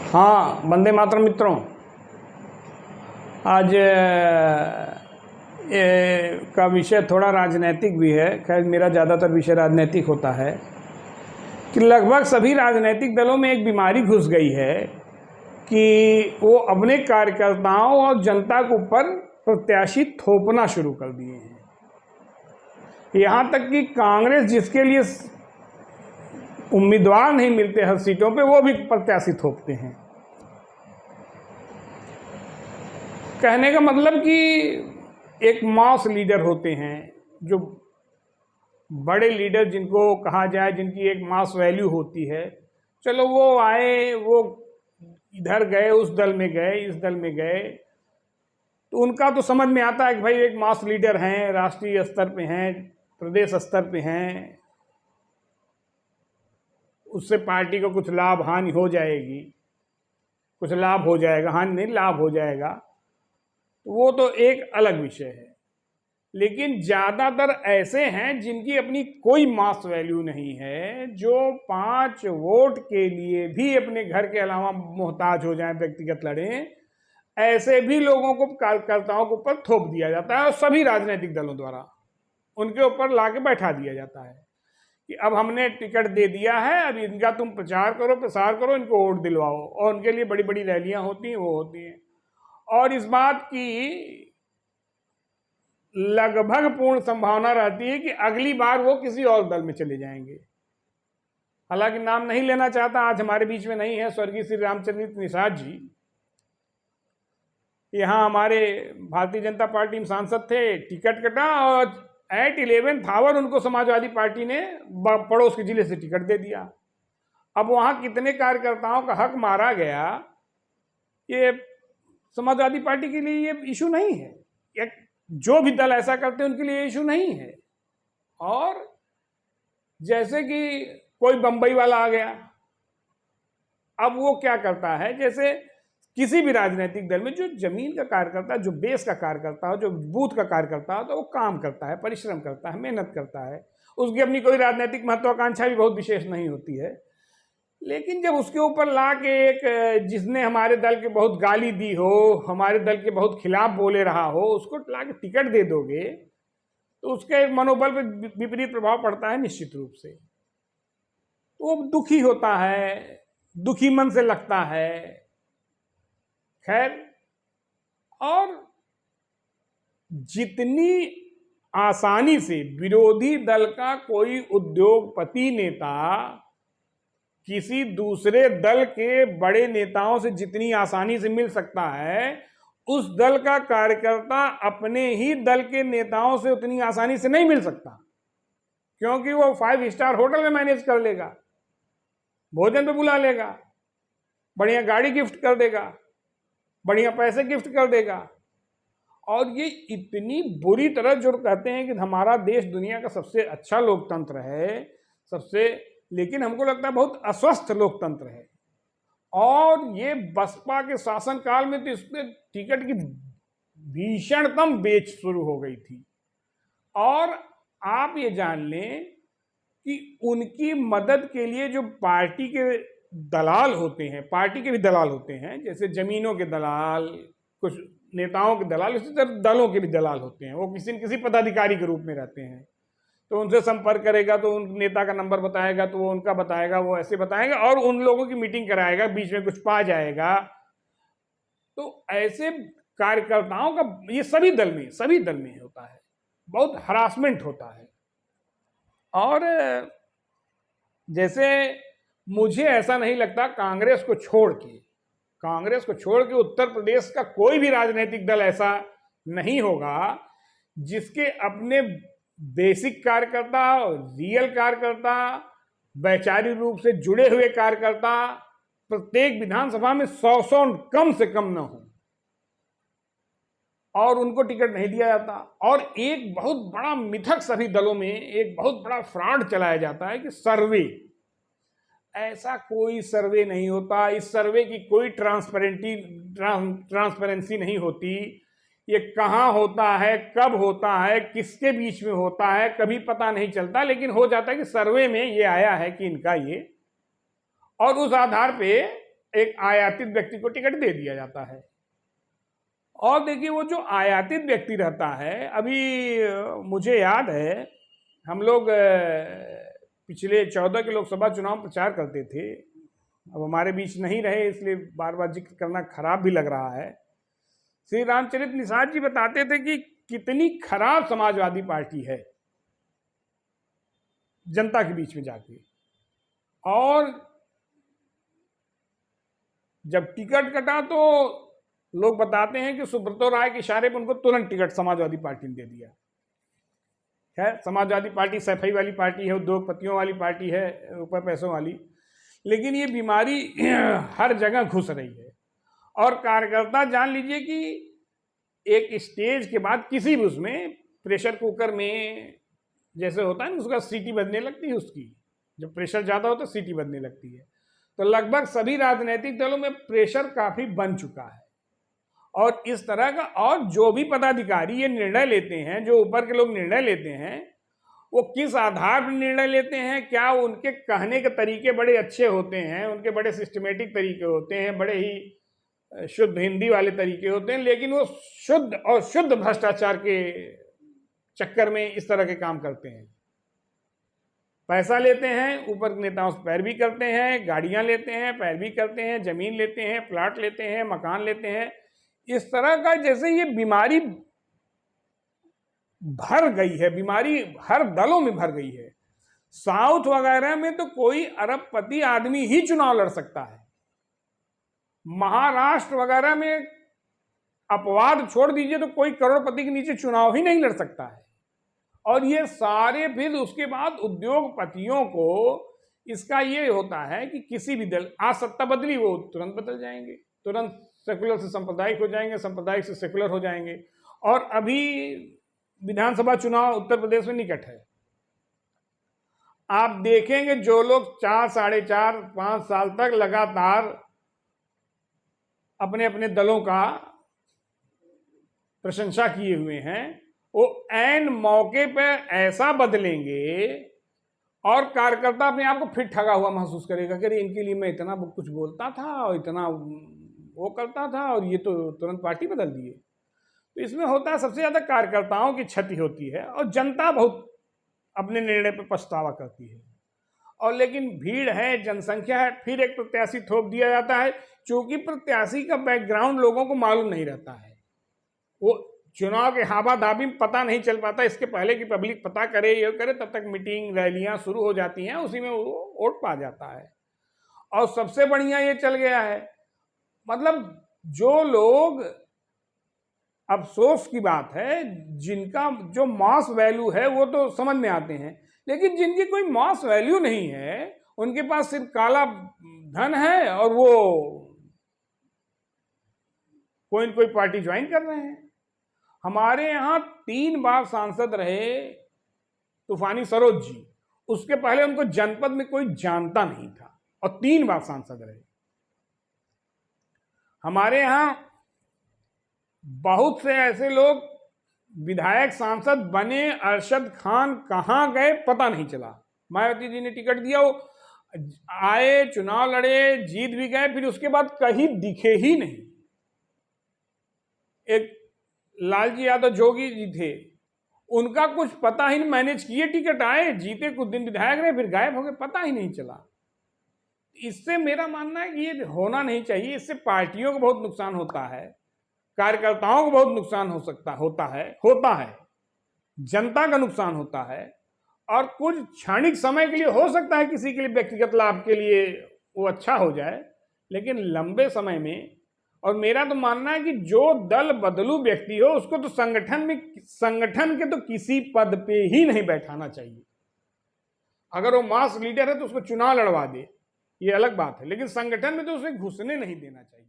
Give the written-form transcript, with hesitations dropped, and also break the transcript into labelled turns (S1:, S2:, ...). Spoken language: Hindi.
S1: हाँ, वंदे मातरम मित्रों। आज का विषय थोड़ा राजनैतिक भी है। खैर, मेरा ज़्यादातर विषय राजनैतिक होता है कि लगभग सभी राजनैतिक दलों में एक बीमारी घुस गई है कि वो अपने कार्यकर्ताओं और जनता के ऊपर प्रत्याशी थोपना शुरू कर दिए हैं। यहाँ तक कि कांग्रेस, जिसके लिए उम्मीदवार नहीं मिलते हर सीटों पे, वो भी प्रत्याशी थोपते हैं। कहने का मतलब कि एक मास लीडर होते हैं, जो बड़े लीडर जिनको कहा जाए, जिनकी एक मास वैल्यू होती है। चलो, वो आए, वो इधर गए, उस दल में गए, इस दल में गए, तो उनका तो समझ में आता है कि भाई एक मास लीडर हैं, राष्ट्रीय स्तर पे हैं, प्रदेश स्तर पे हैं, उससे पार्टी को कुछ लाभ हानि हो जाएगी, कुछ लाभ हो जाएगा, हानि नहीं, लाभ हो जाएगा, तो वो तो एक अलग विषय है। लेकिन ज़्यादातर ऐसे हैं जिनकी अपनी कोई मास वैल्यू नहीं है, जो 5 वोट के लिए भी अपने घर के अलावा मोहताज हो जाएं, व्यक्तिगत लड़ें, ऐसे भी लोगों को, कार्यकर्ताओं के ऊपर थोप दिया जाता है और सभी राजनीतिक दलों द्वारा उनके ऊपर ला के बैठा दिया जाता है कि अब हमने टिकट दे दिया है, अब इनका तुम प्रचार करो, प्रसार करो, इनको वोट दिलवाओ। और उनके लिए बड़ी बड़ी रैलियां होती हैं, वो होती हैं, और इस बात की लगभग पूर्ण संभावना रहती है कि अगली बार वो किसी और दल में चले जाएंगे। हालांकि नाम नहीं लेना चाहता, आज हमारे बीच में नहीं है स्वर्गीय श्री रामचंद्र निषाद जी। यहाँ हमारे भारतीय जनता पार्टी में सांसद थे, टिकट कटा और एट 11th आवर उनको समाजवादी पार्टी ने पड़ोस के जिले से टिकट दे दिया। अब वहाँ कितने कार्यकर्ताओं का हक मारा गया, ये समाजवादी पार्टी के लिए ये इशू नहीं है। एक जो भी दल ऐसा करते हैं उनके लिए इशू नहीं है। और जैसे कि कोई बंबई वाला आ गया, अब वो क्या करता है, जैसे किसी भी राजनीतिक दल में जो जमीन का कार्यकर्ता, जो बेस का कार्यकर्ता हो, जो बूथ का कार्यकर्ता हो, तो वो काम करता है, परिश्रम करता है, मेहनत करता है, उसकी अपनी कोई राजनीतिक महत्वाकांक्षा भी बहुत विशेष नहीं होती है। लेकिन जब उसके ऊपर ला के एक, जिसने हमारे दल के बहुत गाली दी हो, हमारे दल के बहुत खिलाफ बोले रहा हो, उसको ला के टिकट दे दोगे, तो उसके एक मनोबल पर विपरीत प्रभाव पड़ता है निश्चित रूप से। तो वो दुखी होता है, दुखी मन से लगता है। खैर, और जितनी आसानी से विरोधी दल का कोई उद्योगपति नेता किसी दूसरे दल के बड़े नेताओं से जितनी आसानी से मिल सकता है, उस दल का कार्यकर्ता अपने ही दल के नेताओं से उतनी आसानी से नहीं मिल सकता, क्योंकि वो 5 स्टार होटल में मैनेज कर लेगा, भोजन पे बुला लेगा, बढ़िया गाड़ी गिफ्ट कर देगा, बढ़िया पैसे गिफ्ट कर देगा। और ये इतनी बुरी तरह जो कहते हैं कि हमारा देश दुनिया का सबसे अच्छा लोकतंत्र है, लेकिन हमको लगता है बहुत अस्वस्थ लोकतंत्र है। और ये बसपा के शासनकाल में तो इसमें टिकट की भीषणतम बेच शुरू हो गई थी। और आप ये जान लें कि उनकी मदद के लिए जो पार्टी के दलाल होते हैं, पार्टी के भी दलाल होते हैं, जैसे जमीनों के दलाल, कुछ नेताओं के दलाल, इसी तरह दलों के भी दलाल होते हैं। वो किसी न किसी पदाधिकारी के रूप में रहते हैं, तो उनसे संपर्क करेगा तो उन नेता का नंबर बताएगा, तो वो उनका बताएगा, वो ऐसे बताएगा और उन लोगों की मीटिंग कराएगा, बीच में कुछ पा जाएगा। तो ऐसे कार्यकर्ताओं का ये सभी दल में होता है, बहुत हरासमेंट होता है। और जैसे मुझे ऐसा नहीं लगता कांग्रेस को छोड़ के उत्तर प्रदेश का कोई भी राजनीतिक दल ऐसा नहीं होगा जिसके अपने बेसिक कार्यकर्ता, रियल कार्यकर्ता, वैचारिक रूप से जुड़े हुए कार्यकर्ता प्रत्येक विधानसभा में 100 कम से कम न हो, और उनको टिकट नहीं दिया जाता। और एक बहुत बड़ा मिथक सभी दलों में, एक बहुत बड़ा फ्रॉड चलाया जाता है कि सर्वे, ऐसा कोई सर्वे नहीं होता। इस सर्वे की कोई ट्रांसपेरेंसी नहीं होती। ये कहाँ होता है, कब होता है, किसके बीच में होता है, कभी पता नहीं चलता। लेकिन हो जाता है कि सर्वे में ये आया है कि इनका ये, और उस आधार पे एक आयातित व्यक्ति को टिकट दे दिया जाता है। और देखिए वो जो आयातित व्यक्ति रहता है, अभी मुझे याद है हम लोग पिछले 14 के लोकसभा चुनाव प्रचार करते थे, अब हमारे बीच नहीं रहे इसलिए बार बार जिक्र करना खराब भी लग रहा है। श्री रामचरित निषाद जी बताते थे कि कितनी खराब समाजवादी पार्टी है जनता के बीच में जाके, और जब टिकट कटा तो लोग बताते हैं कि सुब्रतो राय के इशारे पर उनको तुरंत टिकट समाजवादी पार्टी ने दे दिया। खैर, समाजवादी पार्टी सफाई वाली पार्टी है, उद्योगपतियों वाली पार्टी है, ऊपर पैसों वाली, लेकिन ये बीमारी हर जगह घुस रही है। और कार्यकर्ता जान लीजिए कि एक स्टेज के बाद किसी भी उसमें प्रेशर कुकर में जैसे होता है ना, उसका सीटी बजने लगती है, उसकी जब प्रेशर ज़्यादा होता है सीटी बजने लगती है। तो लगभग सभी राजनीतिक दलों में प्रेशर काफ़ी बन चुका है। और इस तरह का, और जो भी पदाधिकारी ये निर्णय लेते हैं, जो ऊपर के लोग निर्णय लेते हैं, वो किस आधार पर निर्णय लेते हैं? क्या उनके कहने के तरीके बड़े अच्छे होते हैं, उनके बड़े सिस्टमेटिक तरीके होते हैं, बड़े ही शुद्ध हिंदी वाले तरीके होते हैं, लेकिन वो शुद्ध और शुद्ध भ्रष्टाचार के चक्कर में इस तरह के काम करते हैं। पैसा लेते हैं, ऊपर नेताओं से पैरवी करते हैं, गाड़ियां लेते हैं, पैरवी करते हैं, जमीन लेते हैं, प्लाट लेते हैं, मकान लेते हैं। इस तरह का जैसे ये बीमारी भर गई है, बीमारी हर दलों में भर गई है। साउथ वगैरह में तो कोई अरबपति आदमी ही चुनाव लड़ सकता है। महाराष्ट्र वगैरह में अपवाद छोड़ दीजिए तो कोई करोड़पति के नीचे चुनाव ही नहीं लड़ सकता है। और ये सारे फिर उसके बाद उद्योगपतियों को इसका ये होता है कि किसी भी दल आज सत्ता बदली, वो तुरंत बदल जाएंगे, तुरंत सेकुलर से सांप्रदायिक हो जाएंगे, सांप्रदायिक से सेकुलर हो जाएंगे। और अभी विधानसभा चुनाव उत्तर प्रदेश में निकट है, आप देखेंगे जो लोग 4, 4.5, 5 साल तक लगातार अपने अपने दलों का प्रशंसा किए हुए हैं, वो ऐन मौके पर ऐसा बदलेंगे और कार्यकर्ता अपने आप को फिर ठगा हुआ महसूस करेगा कि इनके लिए मैं इतना कुछ बोलता था और इतना वो करता था और ये तो तुरंत पार्टी बदल दिए। तो इसमें होता है सबसे ज़्यादा कार्यकर्ताओं की क्षति होती है और जनता बहुत अपने निर्णय पर पछतावा करती है। और लेकिन भीड़ है, जनसंख्या है, फिर एक प्रत्याशी थोप दिया जाता है। चूंकि प्रत्याशी का बैकग्राउंड लोगों को मालूम नहीं रहता है, वो चुनाव के हावा दाबी में पता नहीं चल पाता, इसके पहले कि पब्लिक पता करे ये करे, तब तक मीटिंग रैलियां शुरू हो जाती हैं, उसी में वो वोट पा जाता है। और सबसे बढ़िया ये चल गया है, मतलब जो लोग, अफसोस की बात है, जिनका जो मास वैल्यू है वो तो समझ में आते हैं, लेकिन जिनकी कोई मास वैल्यू नहीं है, उनके पास सिर्फ काला धन है और वो कोई न कोई पार्टी ज्वाइन कर रहे हैं। हमारे यहाँ 3 बार सांसद रहे तूफानी सरोज जी, उसके पहले उनको जनपद में कोई जानता नहीं था और 3 बार सांसद रहे। हमारे यहाँ बहुत से ऐसे लोग विधायक सांसद बने, अरशद खान कहाँ गए पता नहीं चला। मायावती जी ने टिकट दिया, वो आए, चुनाव लड़े, जीत भी गए, फिर उसके बाद कहीं दिखे ही नहीं। एक लालजी यादव जोगी जी थे, उनका कुछ पता ही नहीं, मैनेज किए, टिकट आए, जीते, कुछ दिन विधायक रहे, फिर गायब हो गए, पता ही नहीं चला। इससे मेरा मानना है कि ये होना नहीं चाहिए। इससे पार्टियों को बहुत नुकसान होता है, कार्यकर्ताओं को बहुत नुकसान होता है, जनता का नुकसान होता है। और कुछ क्षणिक समय के लिए हो सकता है किसी के लिए व्यक्तिगत लाभ के लिए वो अच्छा हो जाए, लेकिन लंबे समय में, और मेरा तो मानना है कि जो दल बदलू व्यक्ति हो उसको तो संगठन के तो किसी पद पे ही नहीं बैठाना चाहिए। अगर वो मास लीडर है तो उसको चुनाव लड़वा दे, ये अलग बात है, लेकिन संगठन में तो उसे घुसने नहीं देना चाहिए।